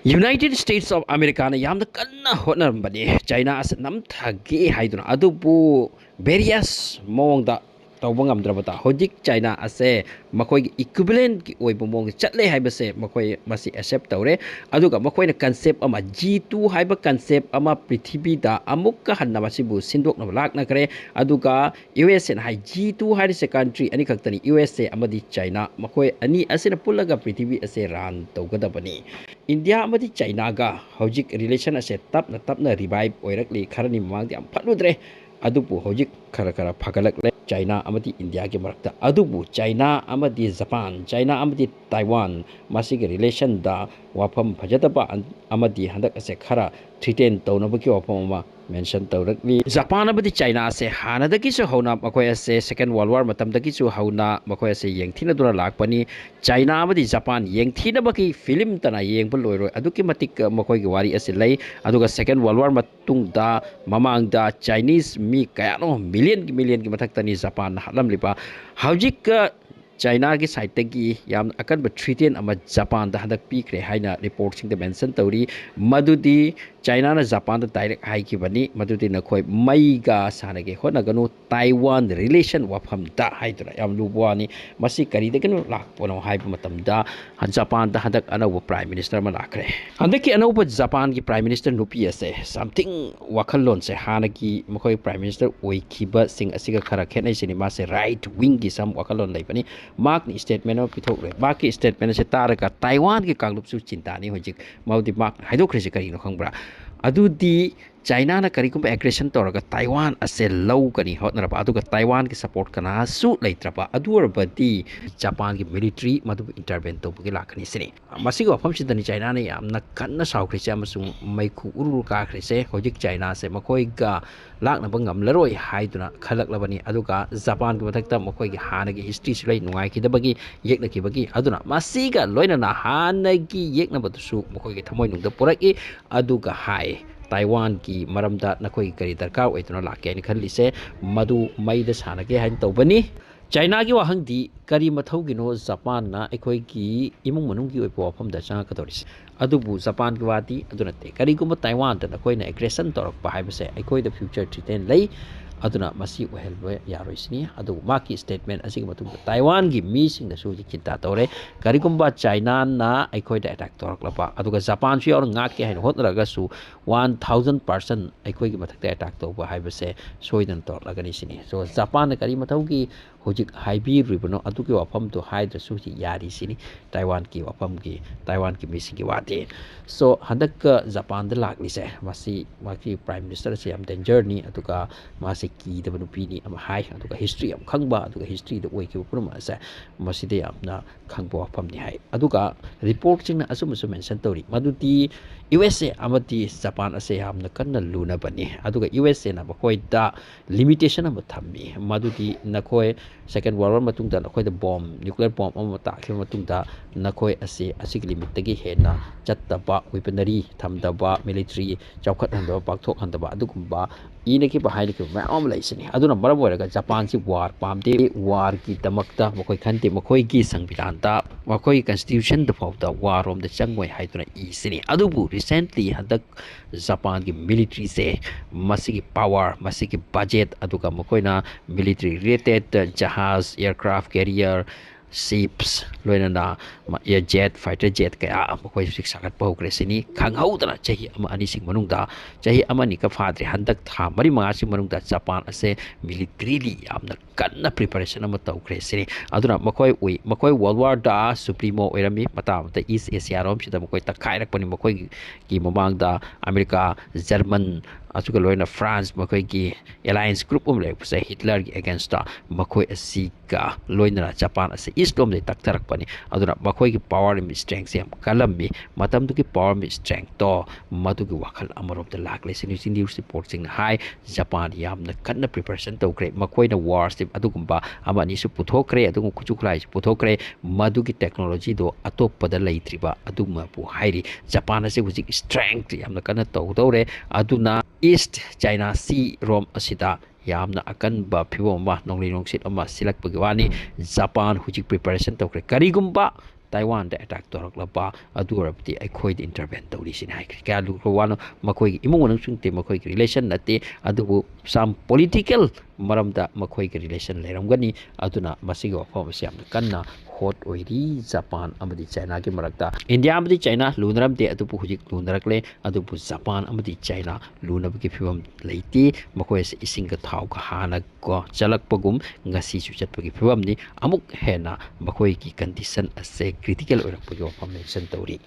United States of America na yamna kanna hotnarambani China as namthagi haiduna adubu various mongda tawba ngamdrabata hojik China ase makoi equivalent ki oiba mong chatle haibase makoi masi accept tawre aduga makoi na concept ama G2 haiba concept ama prithibi da amukka hanna masibu sindok na lak na kare aduga USA na hai G2 harise country ani kaktani USA amadi China makoi ani ase na pulaga prithibi ase ran tawgadabani India amadi China ga hojik relation ase tapna revive oirakli kharani mamangdi am phaludre adubu hojik khara phagalakle China amadi India ke marakta adubu China amadi Japan China amadi Taiwan masigi relation da wafam phajataba amadi handak ase khara threaten tawnabaki wafam ma mention tawrakli Japan amadi China ase hanadaki su hona makoi ase second world war matamdaki su hona makoi ase yengthina dura lakpani China amadi Japan yengthina baki film tana yengbul loiroi aduki matik makoi gi wari ase lei aduga second world war matungda mamangda Chinese mi kayano million ki mathak Japan halam lipa hawjik China ki side tagi yam akan ba threaten ama Japan da hadak pikhre haina report sing da mention tawri madudi China na Japan da direct hai ki bani madudi na khoi mai ga sanage hona ganu Taiwan relation wafam da haidra yam lubwani masi kari da ganu lak pono hai matam da Japan da hadak anaw prime minister ma lakre handaki anaw Japan ki prime minister nupi ase something wakhallon se hanaki makhoi prime minister oikiba sing asiga khara khenai sinima se right wing ki sam wakhallon leipani mark ni statement of pithok mark ki statement se taraka Taiwan ki kanglup su cinta ni hojik maudi mark haidokre se kari no khangbra adudi China na kari kumba aggression toraga Taiwan ase low kani hotnara pa aduga Taiwan ki support kana su leitrapa adur badi Japan ki military madu intervene to bugi lakani sini masigo afam sidani China na yamna kanna saukri se amasung maiku urul ka khri se hojik China se makoi ga lakna bangam laroi haiduna khalak labani aduga Japan ki mathakta makoi gi hana gi history sulai nungai ki dabagi yekna ki bagi aduna masiga loina na hana gi yekna batusu makoi gi thamoi nungda poraki aduga hai Taiwan ki maramda nakoi kari darkar oituna lakke ni khalise madu maida sanage hain tawbani China ki wahangdi kari mathau gino Japan na ekoi ki imung manung ki oipo wafam da changa kadoris adubu Japan ki wati aduna te kari guma Taiwan da nakoi na aggression torak pa haibase ekoi da future threaten lei aduna masi ohelwe yaroisni adu maki statement asigi matung Taiwan gi mi sing da suji cinta tore kari gumba China na ekoi da attack torak lapa aduga Japan su yor ngak ke hain hotraga su 1000% ekoi gi mathak attack to ba haibase soidan tor lagani sini so Japan na kari mathau gi hojik haibi ribono aduki wafam to haida suji yari sini Taiwan ki mi sing gi wate so handak Japan da lakni se maki prime minister se am danger ni aduga masi ki da nupi ni ama hai aduga history am khangba aduga history da oi ki purma sa masi de amna khangbo wafam ni hai aduga report sing na asum mention tori maduti USA amati Japan ase amna kanna luna bani aduga USA na bakoi da limitation am thammi maduti nakoi second world war matung da nakoi da bomb nuclear bomb am ta khim matung da nakoi ase asig limit tagi hena chattaba weaponry thamdaba military chawkhat handaba pakthok handaba adugumba ine ki bahai ki maam laisini aduna baraboy ga Japan si war pamde war ki damakta makoi khante makoi ki sangbidan da makoi constitution da fawda war rom da changwai haiduna isini adubu recently hadak Japan ki military se masigi power masigi budget aduga makoi na military related jahaz aircraft carrier ships loina na air jet fighter jet kaya makoi sik sakat pahukre sini khanghau dana chahi ama ani sing manungda chahi ama ni ka fadri handak tha mari manga sing manungda Japan ase militarily amna kanna preparation ama tawkre sini aduna makoi world war da supremo oirami mata ta east asia rom sida makoi takhairak pani makoi ki mamang da America German asuka loina France makoi ki alliance group le se Hitler gi against da makoi asika loina Japan ase east lom de taktarak pani aduna makoi ki power mi strength sem kalammi matam du ki power mi strength to madu ki wakhal amarom de lakle sini news report sing high Japan yamna kanna preparation to kre makoi na war step adugumba amani su puthokre adung kuchuklai puthokre madu ki technology do atopada leitriba aduma pu hairi Japan ase huji strength yamna kanna to dore aduna East China Sea rom asida yamna akan ba phibo ma nongli nongsit ama silak pagwani Japan hujik preparation tokre karigumba ꯇꯥꯏꯋꯥꯟꯗ ꯑꯦꯇꯥꯛ ꯇꯧꯔꯛꯂꯕ ꯑꯗꯨ ꯑꯣꯏꯔꯕꯗꯤ ꯑꯩꯈꯣꯏꯗ ꯏꯟꯇꯔꯚꯦꯟ ꯇꯧꯔꯤꯁꯤꯅꯤ ꯍꯥꯏꯈ꯭ꯔꯦ ꯀꯌꯥ ꯂꯨꯈ꯭ꯔ ꯋꯥꯅꯣ ꯃꯈꯣꯏꯒꯤ ꯏꯃꯨꯡ ꯃꯅꯨꯡꯁꯨ ꯅꯠꯇꯦ ꯃꯈꯣꯏꯒꯤ relation ꯅꯠꯇꯦ ꯑꯗꯨꯕꯨ ꯁꯝ ꯄꯣꯂꯤꯇꯤꯀꯦꯜ ꯃꯔꯝꯗ ꯃꯈꯣꯏꯒꯤ ꯔꯤꯂꯦꯁꯟ ꯂꯩꯔꯝꯒꯅꯤ ꯑꯗꯨꯅ ꯃꯁꯤꯒꯤ ꯋꯥꯐꯝ ꯑꯁꯤ ꯌꯥꯝꯅ ꯀꯟꯅ ꯍꯣꯠ ꯑꯣꯏꯔꯤ ꯖꯄꯥꯟ ꯑꯃꯗꯤ ꯆꯥꯏꯅꯥꯒꯤ ꯃꯔꯛꯇ ꯏꯟꯗꯤꯌꯥ ꯑꯃꯗꯤ ꯆꯥꯏꯅꯥ ꯂꯨꯅꯔꯝꯗꯦ ꯑꯗꯨꯕꯨ ꯍꯧꯖꯤꯛ ꯂꯨꯅꯔꯛꯂꯦ ꯑꯗꯨꯕꯨ ꯖꯄꯥꯟ ꯑꯃꯗꯤ ꯆꯥꯏꯅꯥ ꯂꯨꯅꯕꯒꯤ ꯐꯤꯕꯝ ꯂꯩꯇꯦ ꯃꯈꯣꯏ ꯑꯁꯤ ꯏꯁꯤꯡꯒ ꯊꯥꯎꯒ ꯍꯥꯟꯅ ꯆꯠꯂꯛꯄꯒꯨꯝ ꯉꯁꯤꯁꯨ ꯆꯠꯄꯒꯤ ꯐꯤꯕꯝꯅꯤ ꯑꯃꯨꯛ ꯍꯦꯟꯅ ꯃꯈꯣꯏꯒꯤ ꯀꯟꯗꯤꯁꯟ ꯑꯁꯦ ꯀ꯭ꯔꯤꯇꯤꯀꯦꯜ ꯑꯣꯏꯔꯛꯄꯒꯤ ꯋꯥꯐꯝ ꯃꯦꯟꯁꯟ ꯇꯧꯔꯤ